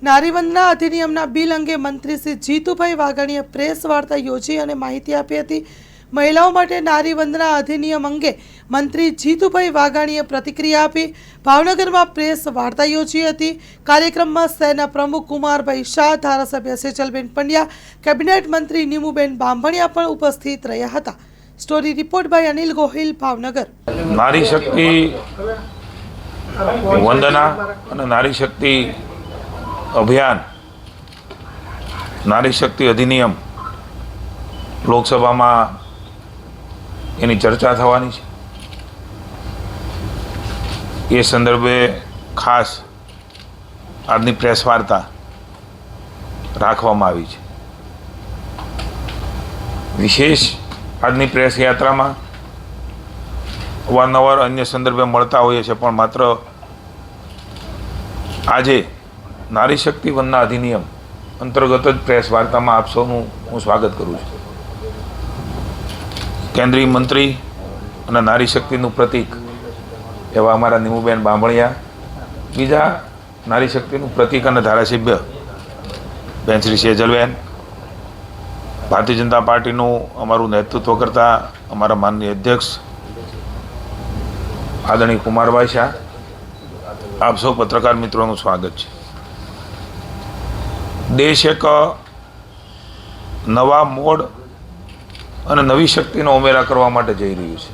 નારીવંદના અધિનિયમના bill અંગે મંત્રી શ્રી જીતુભાઈ વાઘાણીએ પ્રેસ વાર્તા યોજી અને માહિતી આપી હતી। મહિલાઓ માટે નારીવંદના અધિનિયમ અંગે મંત્રી જીતુભાઈ વાઘાણીએ પ્રતિક્રિયા આપી। ભાવનગરમાં પ્રેસ વાર્તા યોજી હતી। કાર્યક્રમમાં શહેરના પ્રમુખ કુમારભાઈ શાહ, ધારાસભ્ય સેજલબેન પંડ્યા, કેબિનેટ મંત્રી નીમુબેન બાંભણિયા પણ ઉપસ્થિત રહ્યા હતા। Story report by Anil Gohil, Bhavnagar. નારી શક્તિ વંદના અને નારી શક્તિ અભિયાન, નારી શક્તિ અધિનિયમ લોકસભામાં એની ચર્ચા થવાની છે। એ સંદર્ભે ખાસ આજની પ્રેસ વાર્તા રાખવામાં આવી છે। વિશેષ આજની પ્રેસ યાત્રામાં અવારનવાર અન્ય સંદર્ભે મળતા હોઈએ છીએ, પણ માત્ર આજે નારી શક્તિ વંદના અધિનિયમ અંતર્ગત જ પ્રેસ વાર્તામાં આપ સૌનું હું સ્વાગત કરું છું। કેન્દ્રીય મંત્રી અને નારી શક્તિનું પ્રતીક એવા અમારા નીમુબેન બાંભણિયા, બીજા નારી શક્તિનું પ્રતીક અને ધારાસભ્ય બેન શ્રી સેજલબેન, ભારતીય જનતા પાર્ટીનું અમારું નેતૃત્વ કરતા અમારા માનનીય અધ્યક્ષ આદરણીય કુમારભાઈ શાહ, આપ સૌ પત્રકાર મિત્રોનું સ્વાગત છે। દેશ એક નવા મોડ અને નવી શક્તિનો ઉમેરા કરવા માટે જઈ રહ્યું છે।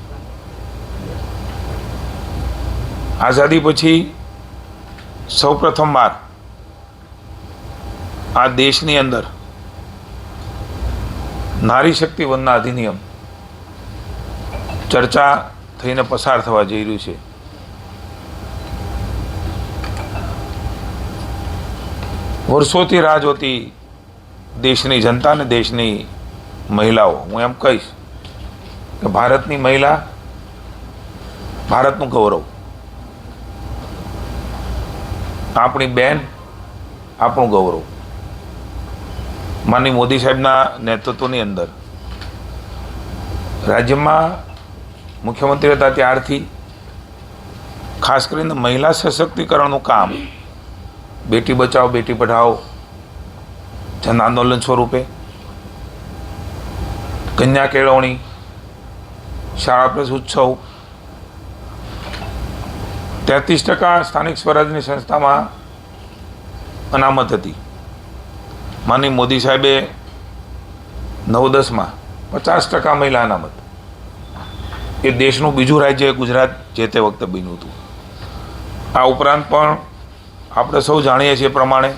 આઝાદી પછી સૌ પ્રથમવાર આ દેશની અંદર નારી શક્તિ વંદના અધિનિયમ ચર્ચા થઈને પસાર થવા જઈ રહ્યું છે। વર્ષોથી રાહ જોતી દેશની જનતા અને દેશની મહિલાઓ, હું એમ કહીશ કે ભારતની મહિલા ભારતનું ગૌરવ, આપણી બેન આપણું ગૌરવ। માનનીય મોદી સાહેબના નેતૃત્વની અંદર રાજ્યમાં મુખ્યમંત્રી હતા ત્યારથી ખાસ કરીને મહિલા સશક્તિકરણનું કામ બેટી બચાવો બેટી પઢાઓ જન આંદોલન સ્વરૂપે, કન્યા કેળવણી, શાળા પ્રવેશ ઉત્સવ, 33% સ્થાનિક સ્વરાજની સંસ્થામાં અનામત હતી। માનનીય મોદી સાહેબે 9-10માં 50% મહિલા અનામત, એ દેશનું બીજું રાજ્ય ગુજરાત જે તે વખતે બન્યું હતું। આ ઉપરાંત પણ આપણે સૌ જાણીએ છીએ પ્રમાણે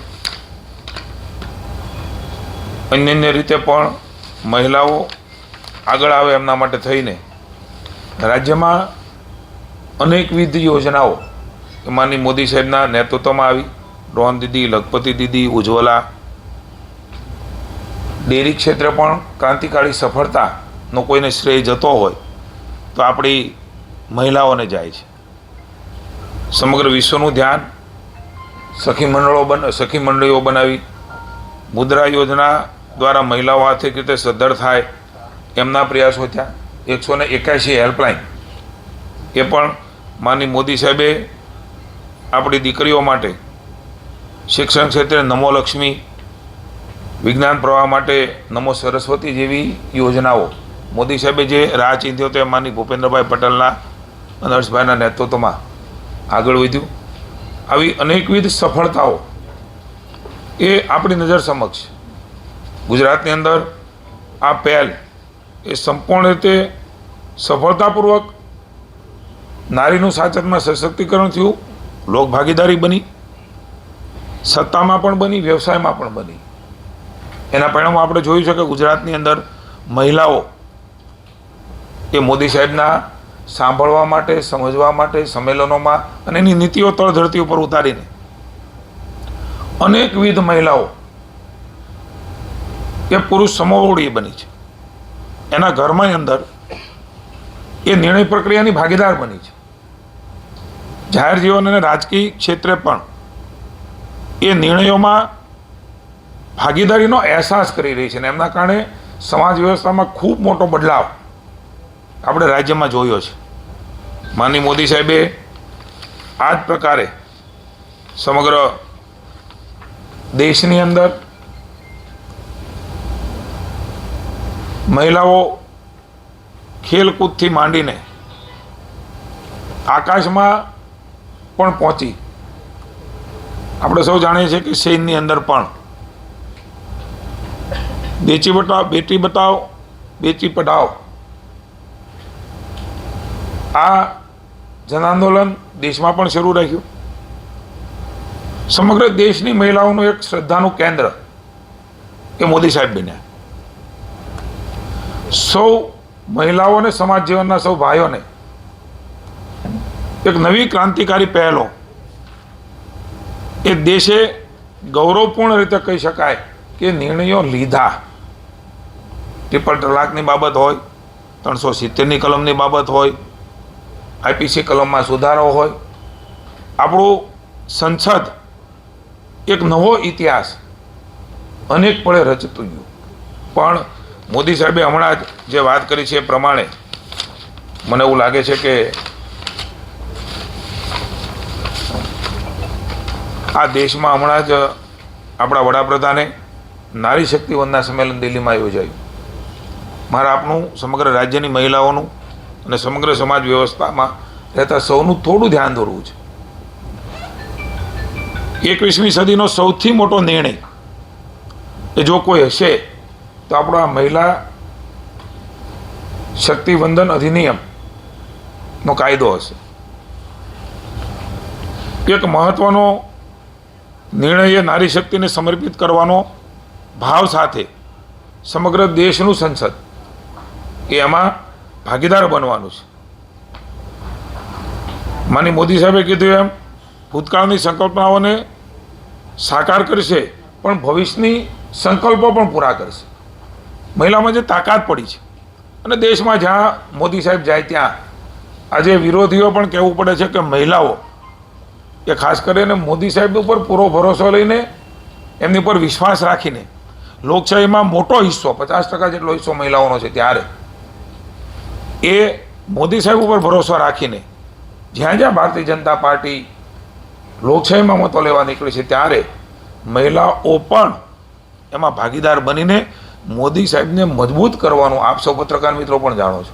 અન્ય રીતે પણ મહિલાઓ આગળ આવે એમના માટે થઈને રાજ્યમાં અનેકવિધ યોજનાઓ માનનીય મોદી સાહેબના નેતૃત્વમાં આવી। ડ્રોન દીદી, લખપતિ દીદી, ઉજ્જવલા, ડેરી ક્ષેત્રે પણ ક્રાંતિકારી સફળતાનો કોઈને શ્રેય જતો હોય તો આપણી મહિલાઓને જાય છે। સમગ્ર વિશ્વનું ધ્યાન સખી મંડળીઓ બનાવી, મુદ્રા યોજના દ્વારા મહિલાઓ આર્થિક રીતે સદ્ધર થાય એમના પ્રયાસો થયા। 181 હેલ્પલાઇન એ પણ માનનીય મોદી સાહેબે આપણી દીકરીઓ માટે શિક્ષણ ક્ષેત્રે નમો લક્ષ્મી, વિજ્ઞાન પ્રવાહ માટે નમો સરસ્વતી જેવી યોજનાઓ મોદી સાહેબે જે રાહ ચીંધ્યો તે માનનીય ભૂપેન્દ્રભાઈ પટેલના અને હર્ષભાઈના નેતૃત્વમાં આગળ વધ્યું। આવી અનેકવિધ સફળતાઓ એ આપણી નજર સમક્ષ ગુજરાતની અંદર આ પહેલ એ સંપૂર્ણ રીતે સફળતાપૂર્વક નારીનું સાચકમાં સશક્તિકરણ થયું, લોક ભાગીદારી બની, સત્તામાં પણ બની, વ્યવસાયમાં પણ બની। એના પરિણામો આપણે જોયું છે કે ગુજરાતની અંદર મહિલાઓ એ મોદી સાહેબના સાંભળવા માટે, સમજવા માટે સંમેલનોમાં અને એની નીતિઓ તળધરતી ઉપર ઉતારીને અનેકવિધ મહિલાઓ એ પુરુષ સમોવડી બની છે। એના ઘરમાં અંદર એ નિર્ણય પ્રક્રિયાની ભાગીદાર બની છે। જાહેર જીવન અને રાજકીય ક્ષેત્રે પણ એ નિર્ણયોમાં ભાગીદારીનો અહેસાસ કરી રહી છે અને એમના કારણે સમાજ વ્યવસ્થામાં ખૂબ મોટો બદલાવ આપણે રાજ્યમાં જોયો છે। માનનીય મોદી સાહેબે આ જ પ્રકારે સમગ્ર દેશની અંદર મહિલાઓ ખેલકૂદથી માંડીને આકાશમાં પણ પહોંચી. આપણે સૌ જાણીએ છીએ કે સૈન્યની અંદર પણ બેટી બચાવો બેટી પઢાઓ આ જન આંદોલન દેશમાં પણ શરૂ રાખ્યું. સમગ્ર દેશની મહિલાઓનું એક શ્રદ્ધાનું કેન્દ્ર એ મોદી સાહેબ બન્યા. સૌ મહિલાઓને સમાજ જીવનના સૌ ભાઈઓને એક નવી ક્રાંતિકારી પહેલો એ દેશે ગૌરવપૂર્ણ રીતે કહી શકાય કે નિર્ણયો લીધા. ટ્રિપલ તલાકની બાબત હોય, 370ની કલમની બાબત હોય, IPC કલમમાં સુધારો હોય, આપણું સંસદ એક નવો ઇતિહાસ અનેક પળે રચતું ગયું. પણ મોદી સાહેબે હમણાં જ જે વાત કરી છે એ પ્રમાણે મને એવું લાગે છે કે આ દેશમાં હમણાં જ આપણા વડાપ્રધાને નારી શક્તિ વંદના સંમેલન દિલ્હીમાં યોજાયું. મારે આપનું સમગ્ર રાજ્યની મહિલાઓનું અને સમગ્ર સમાજ વ્યવસ્થામાં રહેતા સૌનું થોડું ધ્યાન દોરવું છે. 21મી સદીનો સૌથી મોટો નિર્ણય એ જો કોઈ હશે તો આપણો આ મહિલા શક્તિવંદન અધિનિયમનો કાયદો હશે. એક મહત્વનો નિર્ણય એ નારી શક્તિને સમર્પિત કરવાનો ભાવ સાથે સમગ્ર દેશનું સંસદ એ એમાં ભાગીદાર બનવાનું છે. માની મોદી સાહેબે કીધું એમ ભૂતકાળની સંકલ્પનાઓને સાકાર કરશે પણ ભવિષ્યની સંકલ્પો પણ પૂરા કરશે. મહિલામાં જે તાકાત પડી છે અને દેશમાં જ્યાં મોદી સાહેબ જાય ત્યાં આજે વિરોધીઓ પણ કહેવું પડે છે કે મહિલાઓ એ ખાસ કરીને મોદી સાહેબ ઉપર પૂરો ભરોસો લઈને એમની પર વિશ્વાસ રાખીને લોકશાહીમાં મોટો હિસ્સો 50% જેટલો હિસ્સો મહિલાઓનો છે ત્યારે એ મોદી સાહેબ ઉપર ભરોસો રાખીને જ્યાં જ્યાં ભારતીય જનતા પાર્ટી લોકશાહીમાં મતો લેવા નીકળી છે ત્યારે મહિલાઓ પણ એમાં ભાગીદાર બનીને મોદી સાહેબને મજબૂત કરવાનું આપ સૌ પત્રકાર મિત્રો પણ જાણો છો.